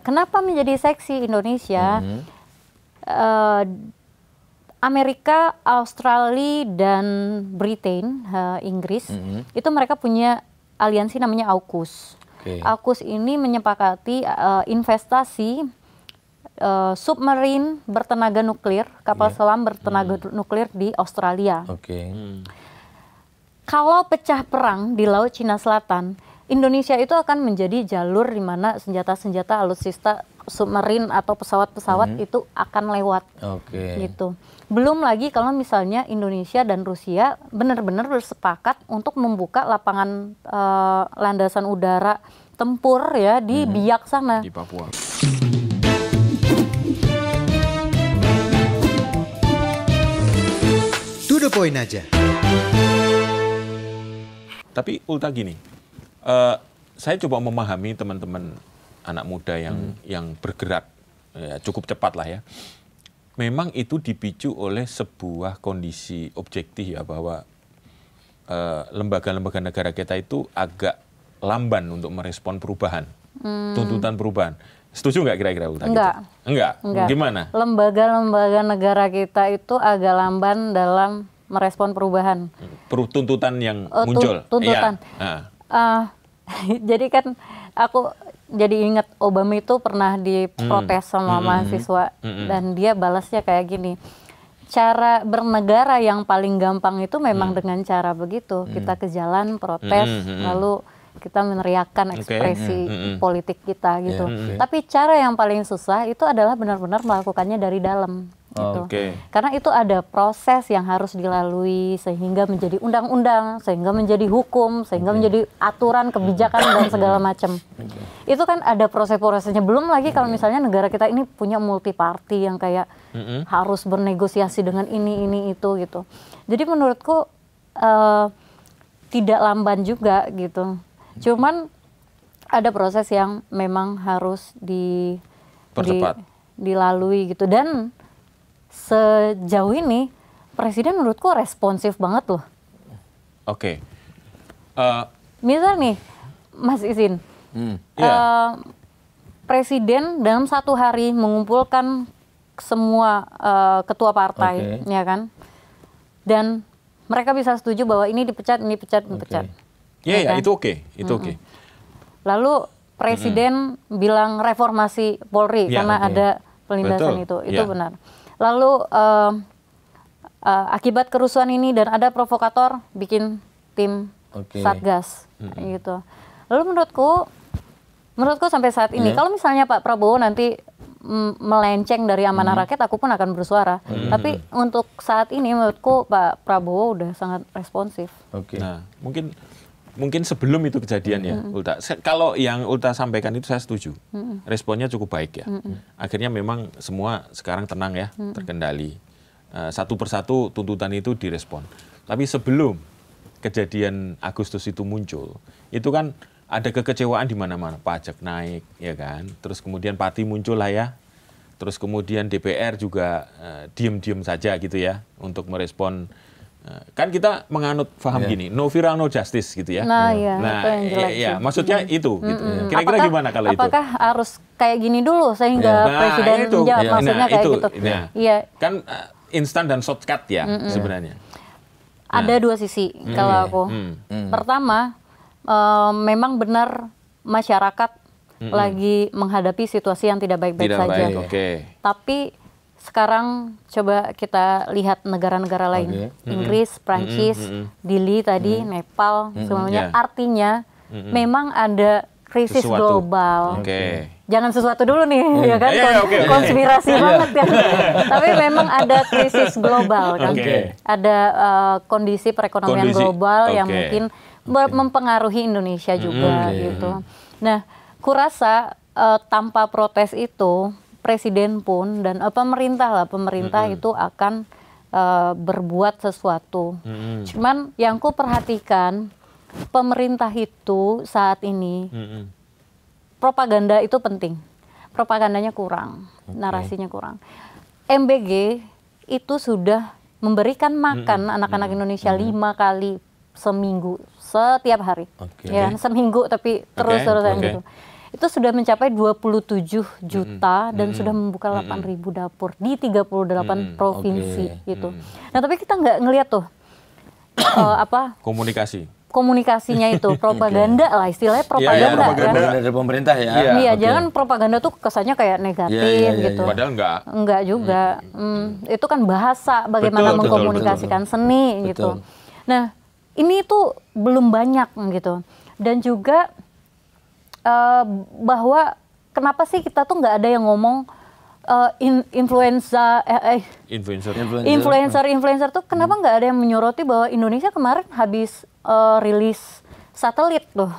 Kenapa menjadi seksi Indonesia? Amerika, Australia, dan Britain, Inggris, itu mereka punya aliansi namanya AUKUS. AUKUS ini menyepakati investasi submarine bertenaga nuklir, kapal selam bertenaga nuklir di Australia. Kalau pecah perang di Laut Cina Selatan, Indonesia itu akan menjadi jalur di mana senjata-senjata alutsista submarine atau pesawat-pesawat itu akan lewat. Gitu. Belum lagi kalau misalnya Indonesia dan Rusia benar-benar bersepakat untuk membuka lapangan landasan udara tempur ya di Biak sana. Di Papua. To the point aja. Tapi Ulta gini, saya coba memahami teman-teman anak muda yang bergerak ya, cukup cepat lah ya. Memang itu dipicu oleh sebuah kondisi objektif ya, bahwa lembaga-lembaga negara kita itu agak lamban untuk merespon perubahan, tuntutan perubahan. Setuju nggak kira-kira Ulta? Enggak. Gitu? Enggak. Gimana? Lembaga-lembaga negara kita itu agak lamban dalam merespon perubahan. Tuntutan yang muncul. Tuntutan. Jadi kan aku jadi ingat Obama itu pernah diprotes sama mahasiswa dan dia balasnya kayak gini. Cara bernegara yang paling gampang itu memang dengan cara begitu. Kita ke jalan protes lalu kita meneriakkan ekspresi politik kita gitu. Tapi cara yang paling susah itu adalah benar-benar melakukannya dari dalam. Gitu. Karena itu ada proses yang harus dilalui sehingga menjadi undang-undang, sehingga menjadi hukum, sehingga menjadi aturan, kebijakan dan segala macam. Itu kan ada proses-prosesnya. Belum lagi kalau misalnya negara kita ini punya multi party yang kayak harus bernegosiasi dengan ini itu gitu. Jadi menurutku tidak lamban juga gitu. Cuman ada proses yang memang harus dilalui gitu. Dan sejauh ini Presiden menurutku responsif banget loh. Misal nih Mas Izin, Presiden dalam satu hari mengumpulkan semua ketua partai, ya kan? Dan mereka bisa setuju bahwa ini dipecat, ini dipecat. Iya, itu oke. Lalu Presiden bilang reformasi Polri karena ada pelindasan itu benar. Lalu akibat kerusuhan ini dan ada provokator bikin tim Satgas gitu. Lalu menurutku sampai saat ini kalau misalnya Pak Prabowo nanti melenceng dari amanah rakyat, aku pun akan bersuara. Tapi untuk saat ini menurutku Pak Prabowo udah sangat responsif. Nah, mungkin sebelum itu kejadian ya, Ulta. Kalau yang Ulta sampaikan itu saya setuju. Responnya cukup baik ya. Akhirnya memang semua sekarang tenang ya, terkendali. Satu persatu tuntutan itu direspon. Tapi sebelum kejadian Agustus itu muncul, itu kan ada kekecewaan di mana-mana. Pajak naik, ya kan. Terus kemudian Pati muncul lah ya. Terus kemudian DPR juga diem-diem saja gitu ya untuk merespon. Kan kita menganut paham gini, no viral no justice gitu ya. Nah itu yang jelek iya, maksudnya itu. Gitu. Kira-kira gimana kalau itu? Apakah harus kayak gini dulu sehingga Presiden menjawab, maksudnya kayak gitu? Iya. Kan instan dan shortcut ya sebenarnya. Ada dua sisi kalau aku. Pertama, memang benar masyarakat lagi menghadapi situasi yang tidak baik-baik saja. Tapi sekarang coba kita lihat negara-negara lain, Inggris, Prancis, Dili tadi, Nepal, semuanya. Artinya memang ada krisis global. Jangan sesuatu dulu nih, ya kan? Konspirasi banget kan. Tapi memang ada krisis global kan. Ada kondisi perekonomian global yang mungkin mempengaruhi Indonesia juga gitu. Nah, kurasa tanpa protes itu Presiden pun dan pemerintah itu akan berbuat sesuatu. Cuman yang ku perhatikan pemerintah itu saat ini propaganda itu penting, propagandanya kurang, narasinya kurang. MBG itu sudah memberikan makan anak-anak Indonesia 5 kali seminggu, setiap hari, ya seminggu tapi terus-terusan gitu. itu sudah mencapai 27 juta dan sudah membuka 8.000 dapur di 38 provinsi gitu. Nah, tapi kita nggak ngelihat tuh komunikasinya itu, propaganda lah istilahnya, propaganda kan. Dari pemerintah ya. Iya, jangan propaganda tuh kesannya kayak negatif gitu. Padahal enggak juga. Itu kan bahasa bagaimana mengkomunikasikan seni gitu. Nah, ini tuh belum banyak gitu. Dan juga bahwa kenapa sih kita tuh nggak ada yang ngomong influencer tuh kenapa nggak ada yang menyoroti bahwa Indonesia kemarin habis rilis satelit tuh,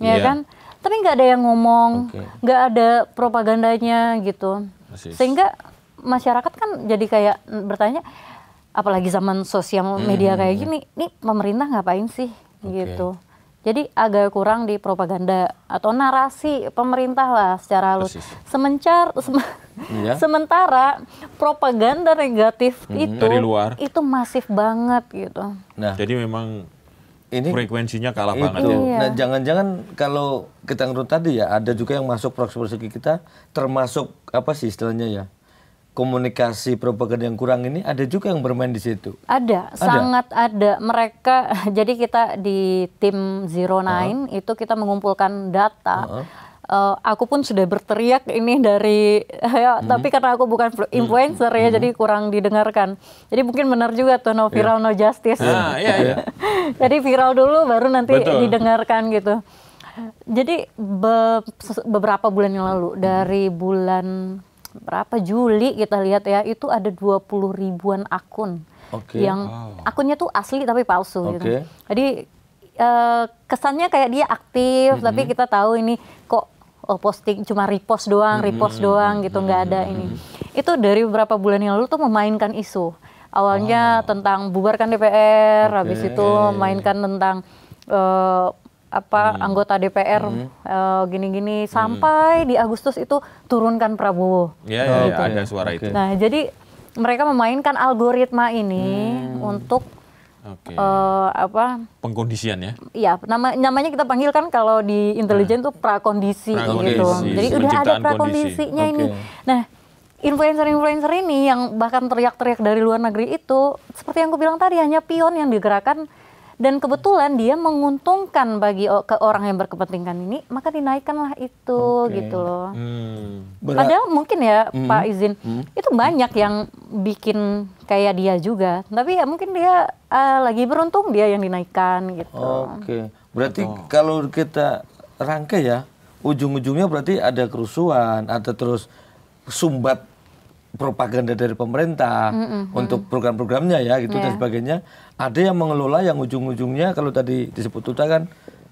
ya kan? Tapi nggak ada yang ngomong, nggak ada propagandanya gitu, sehingga masyarakat kan jadi kayak bertanya, apalagi zaman sosial media kayak gini, nih pemerintah ngapain sih gitu. Jadi agak kurang di propaganda atau narasi pemerintah lah secara halus. Sementara propaganda negatif itu dari luar itu masif banget gitu. Nah, jadi memang ini frekuensinya kalah banget ya. Nah, jangan-jangan kalau kita ngurut tadi ya, ada juga yang masuk proksi kita, termasuk apa sih istilahnya ya? Komunikasi propaganda yang kurang ini ada juga yang bermain di situ. Sangat ada. Mereka, jadi kita di tim Zero Nine itu kita mengumpulkan data. Aku pun sudah berteriak ini dari, tapi karena aku bukan influencer ya, jadi kurang didengarkan. Jadi mungkin benar juga tuh no viral no justice. Jadi viral dulu baru nanti didengarkan gitu. Jadi beberapa bulan yang lalu, dari bulan Juli kita lihat ya, itu ada 20 ribuan akun yang akunnya tuh asli tapi palsu gitu. Jadi kesannya kayak dia aktif, tapi kita tahu ini kok posting cuma repost doang gitu, nggak ada ini. Itu dari beberapa bulan yang lalu tuh memainkan isu. Awalnya tentang bubarkan DPR, habis itu mainkan tentang anggota DPR gini-gini, sampai di Agustus itu turunkan Prabowo. Gitu. Ada suara itu. Nah, jadi mereka memainkan algoritma ini untuk pengkondisian ya? Iya, namanya kita panggil kan kalau di intelijen tuh prakondisi gitu. Jadi udah ada prakondisinya ini. Nah, influencer-influencer ini yang bahkan teriak-teriak dari luar negeri itu, seperti yang aku bilang tadi, hanya pion yang digerakkan. Dan kebetulan dia menguntungkan bagi orang yang berkepentingan ini, maka dinaikkanlah itu gitu loh. Padahal mungkin ya Pak Izin, itu banyak yang bikin kayak dia juga. Tapi ya mungkin dia lagi beruntung dia yang dinaikkan gitu. Berarti kalau kita rangkai ya, ujung-ujungnya berarti ada kerusuhan, ada terus sumbat propaganda dari pemerintah untuk program-programnya ya gitu dan sebagainya. Ada yang mengelola yang ujung-ujungnya kalau tadi disebut Uta kan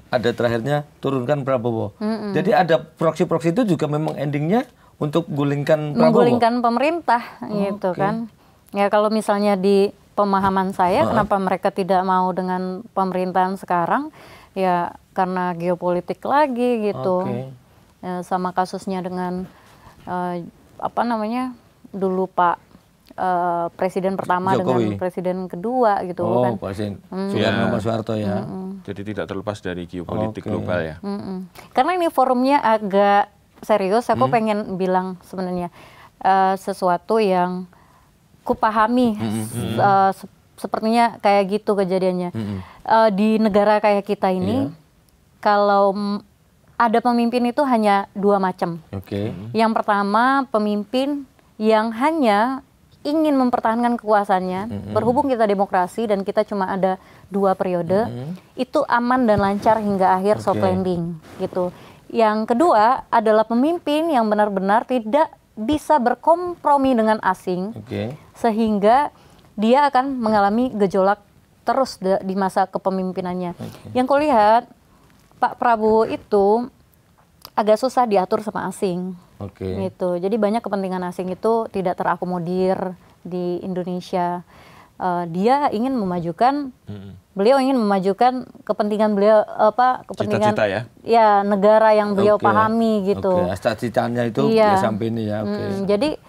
ada terakhirnya turunkan Prabowo. Jadi ada proksi-proksi itu juga memang endingnya untuk gulingkan Prabowo. Menggulingkan pemerintah gitu kan. Ya kalau misalnya di pemahaman saya kenapa mereka tidak mau dengan pemerintahan sekarang ya karena geopolitik lagi gitu. Ya, sama kasusnya dengan dulu Pak presiden pertama Jokowi dengan presiden kedua gitu kan. Soekarno sama Soeharto ya. Jadi tidak terlepas dari geopolitik global ya. Karena ini forumnya agak serius, aku pengen bilang sebenarnya sesuatu yang kupahami sepertinya kayak gitu kejadiannya. Di negara kayak kita ini kalau ada pemimpin itu hanya dua macam. Yang pertama pemimpin yang hanya ingin mempertahankan kekuasaannya, berhubung kita demokrasi dan kita cuma ada 2 periode, itu aman dan lancar hingga akhir soft landing gitu. Yang kedua adalah pemimpin yang benar-benar tidak bisa berkompromi dengan asing, sehingga dia akan mengalami gejolak terus di masa kepemimpinannya. Yang kulihat Pak Prabowo itu agak susah diatur sama asing. Gitu. Jadi banyak kepentingan asing itu tidak terakomodir di Indonesia. Dia ingin memajukan, beliau ingin memajukan kepentingan beliau kepentingan ya negara yang beliau pahami gitu. Cita-citanya itu ya sampai ini ya. Jadi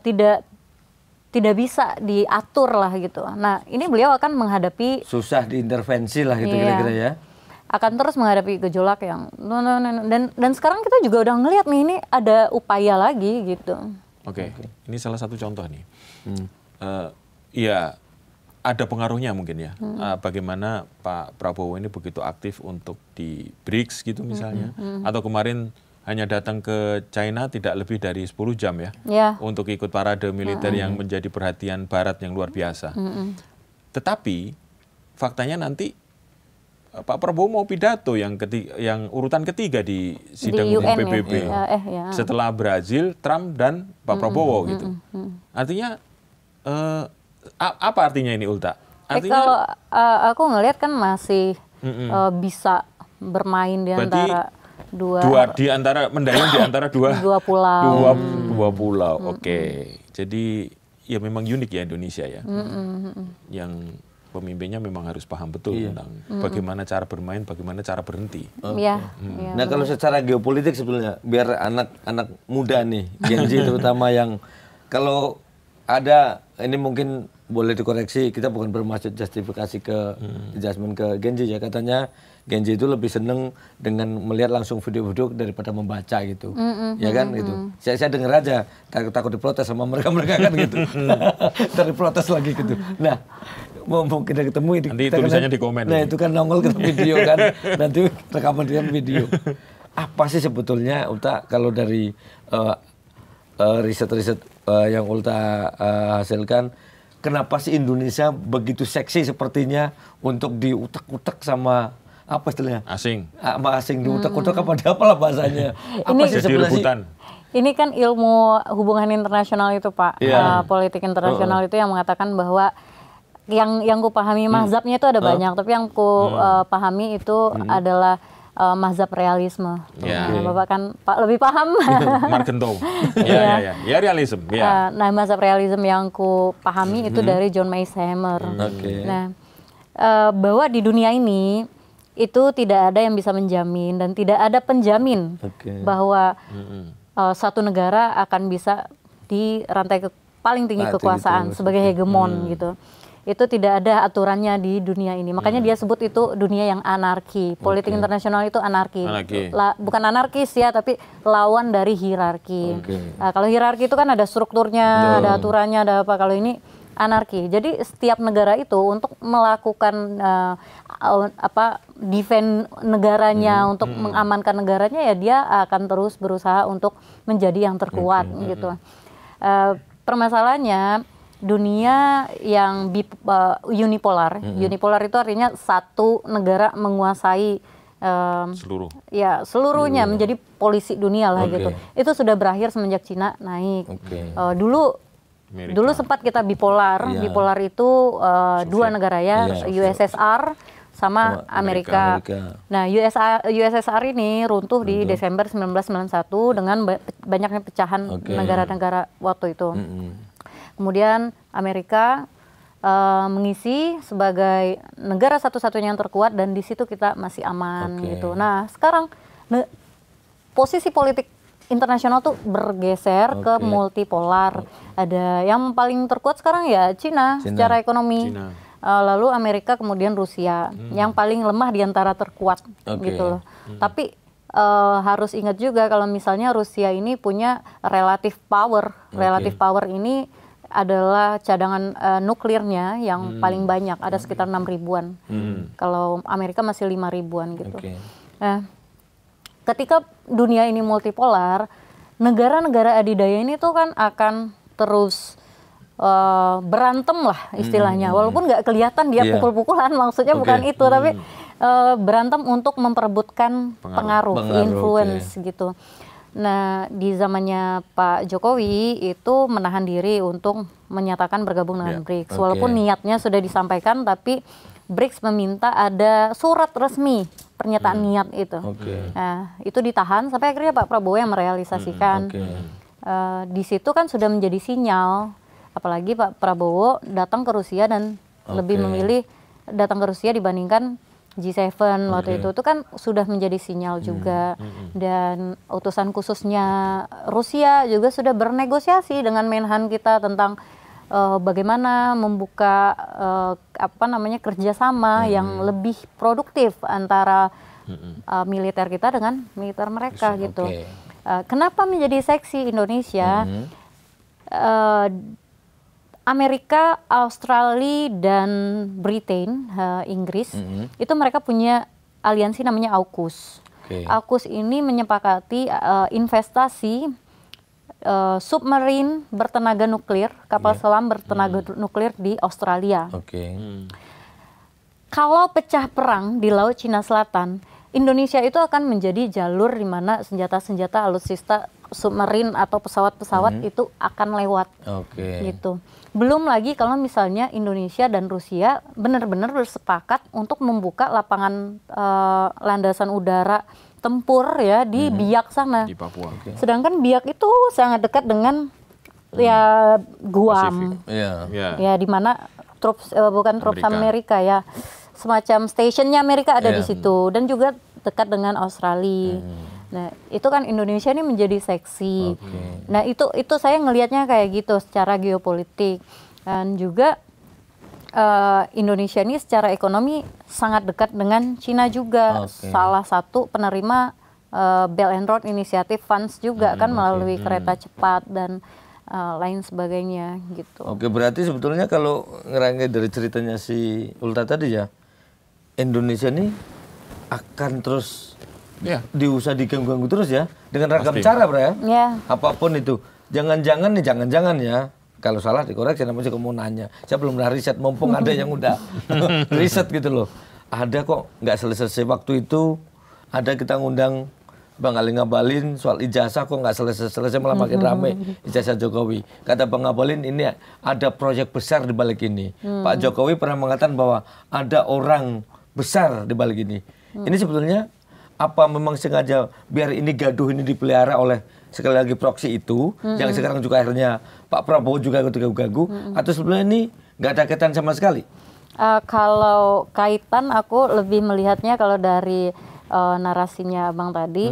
tidak bisa diatur lah gitu. Nah ini beliau akan menghadapi susah diintervensi lah gitu kira-kira ya. akan terus menghadapi gejolak yang dan sekarang kita juga udah ngelihat nih ini ada upaya lagi gitu. Oke. Ini salah satu contoh nih. Ya ada pengaruhnya mungkin ya. Bagaimana Pak Prabowo ini begitu aktif untuk di BRICS gitu misalnya, atau kemarin hanya datang ke China tidak lebih dari 10 jam ya, untuk ikut parade militer yang menjadi perhatian Barat yang luar biasa. Tetapi faktanya nanti Pak Prabowo mau pidato yang urutan ketiga di sidang PBB setelah Brazil, Trump dan Pak Prabowo gitu. Artinya apa artinya ini Ulta? Artinya kalau aku ngelihat kan masih bisa bermain di antara di antara mendayung di antara dua pulau. Dua pulau. Oke. Jadi ya memang unik ya Indonesia ya. Yang pemimpinnya memang harus paham betul tentang bagaimana cara bermain, bagaimana cara berhenti. Nah, kalau secara geopolitik sebenarnya biar anak-anak muda nih, Gen Z terutama yang kalau ada ini mungkin boleh dikoreksi, kita bukan bermaksud justifikasi ke adjustment ke Gen Z ya, katanya Gen Z itu lebih seneng dengan melihat langsung video-video daripada membaca gitu, ya kan gitu. Saya dengar aja takut diprotes sama mereka kan gitu, dari protes lagi gitu. Nah, mau kita ketemu ini. Nanti tulisannya di komen. Nah itu kan nongol ke video kan, nanti rekaman dia video. Apa sih sebetulnya Ulta kalau dari riset-riset yang Ulta hasilkan? Kenapa sih Indonesia begitu seksi sepertinya untuk diutak-utak sama apa istilahnya? Asing. Sama asing diutak-utak apa apalah bahasanya. Apa sih sebenarnya? Ini kan ilmu hubungan internasional itu Pak, politik internasional itu yang mengatakan bahwa yang ku pahami mazhabnya itu ada banyak, tapi yang ku pahami itu adalah mazhab realisme. Bapak kan Pak lebih paham. Markento. Ya realisme. Nah, mazhab realisme yang ku pahami itu dari John Mace Hammer. Nah, bahwa di dunia ini itu tidak ada yang bisa menjamin dan tidak ada penjamin bahwa satu negara akan bisa di rantai paling tinggi kekuasaan sebagai hegemon gitu. Itu tidak ada aturannya di dunia ini. Makanya dia sebut itu dunia yang anarki. Politik internasional itu anarki. Bukan anarkis ya, tapi lawan dari hierarki. Nah, kalau hierarki itu kan ada strukturnya, ada aturannya, ada apa. Kalau ini anarki. Jadi setiap negara itu untuk melakukan defend negaranya, untuk mengamankan negaranya ya dia akan terus berusaha untuk menjadi yang terkuat gitu. Permasalahannya dunia yang unipolar. Unipolar itu artinya satu negara menguasai seluruhnya menjadi polisi dunia lah gitu. Itu sudah berakhir semenjak Cina naik. Dulu sempat kita bipolar. Bipolar itu dua negara ya, USSR sama Amerika. Nah, USSR ini runtuh di Desember 1991 dengan banyaknya pecahan negara-negara waktu itu. Kemudian Amerika mengisi sebagai negara satu-satunya yang terkuat dan di situ kita masih aman gitu. Nah, sekarang posisi politik internasional tuh bergeser ke multipolar. Ada yang paling terkuat sekarang ya Cina. Secara ekonomi. Lalu Amerika, kemudian Rusia. Yang paling lemah di antara terkuat gitu loh. Tapi harus ingat juga kalau misalnya Rusia ini punya relative power. Relative power ini adalah cadangan nuklirnya yang paling banyak, ada sekitar 6 ribuan. Kalau Amerika masih 5 ribuan gitu. Nah, ketika dunia ini multipolar, negara-negara adidaya ini tuh kan akan terus berantem lah istilahnya. Walaupun nggak kelihatan dia pukul-pukulan, maksudnya bukan itu, tapi berantem untuk memperebutkan pengaruh influence gitu. Nah, di zamannya Pak Jokowi itu menahan diri untuk menyatakan bergabung dengan BRICS. Walaupun niatnya sudah disampaikan, tapi BRICS meminta ada surat resmi pernyataan niat itu. Nah, itu ditahan sampai akhirnya Pak Prabowo yang merealisasikan. Di situ kan sudah menjadi sinyal, apalagi Pak Prabowo datang ke Rusia dan lebih memilih datang ke Rusia dibandingkan G7 waktu itu kan sudah menjadi sinyal juga. Dan utusan khususnya Rusia juga sudah bernegosiasi dengan Menhan kita tentang bagaimana membuka kerjasama yang lebih produktif antara militer kita dengan militer mereka gitu. Kenapa menjadi seksi Indonesia? Amerika, Australia, dan Britain, Inggris, itu mereka punya aliansi namanya AUKUS. AUKUS ini menyepakati investasi submarine bertenaga nuklir, kapal selam bertenaga nuklir di Australia. Kalau pecah perang di Laut Cina Selatan, Indonesia itu akan menjadi jalur di mana senjata-senjata alutsista submarine atau pesawat-pesawat itu akan lewat. Gitu. Belum lagi kalau misalnya Indonesia dan Rusia benar-benar bersepakat untuk membuka lapangan landasan udara tempur ya di Biak sana. Di Papua. Sedangkan Biak itu sangat dekat dengan ya Guam. Ya di mana bukan troops Amerika ya. Semacam stationnya Amerika ada di situ dan juga dekat dengan Australia. Nah, itu kan Indonesia ini menjadi seksi. Nah, itu saya ngelihatnya kayak gitu secara geopolitik. Dan juga Indonesia ini secara ekonomi sangat dekat dengan Cina juga. Salah satu penerima Belt and Road Initiative Funds juga kan melalui kereta cepat dan lain sebagainya gitu. Berarti sebetulnya kalau ngerangkai dari ceritanya si Ulta tadi ya, Indonesia ini akan terus diusah diganggu-ganggu terus ya dengan ragam cara, Bro ya. Apapun itu. Jangan-jangan ya. Kalau salah dikoreksi, namanya juga mau nanya. Saya belum pernah riset, mumpung ada yang udah riset gitu loh. Ada kok nggak selesai waktu itu. Ada kita ngundang Bang Ali Ngabalin soal ijazah kok nggak selesai malah makin rame ijazah Jokowi. Kata Bang Ngabalin ini ada proyek besar di balik ini. Pak Jokowi pernah mengatakan bahwa ada orang besar di balik ini. Ini sebetulnya apa memang sengaja biar ini gaduh ini dipelihara oleh sekali lagi proksi itu yang sekarang juga akhirnya Pak Prabowo juga ganggu atau sebetulnya ini nggak ada kaitan sama sekali? Kalau kaitan aku lebih melihatnya kalau dari narasinya Abang tadi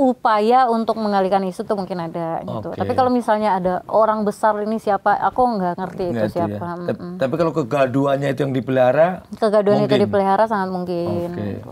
upaya untuk mengalihkan isu itu mungkin ada gitu. Tapi kalau misalnya ada orang besar ini siapa, aku nggak ngerti itu siapa. Tapi kalau kegaduhannya itu yang dipelihara, kegaduhan itu dipelihara sangat mungkin. Gitu.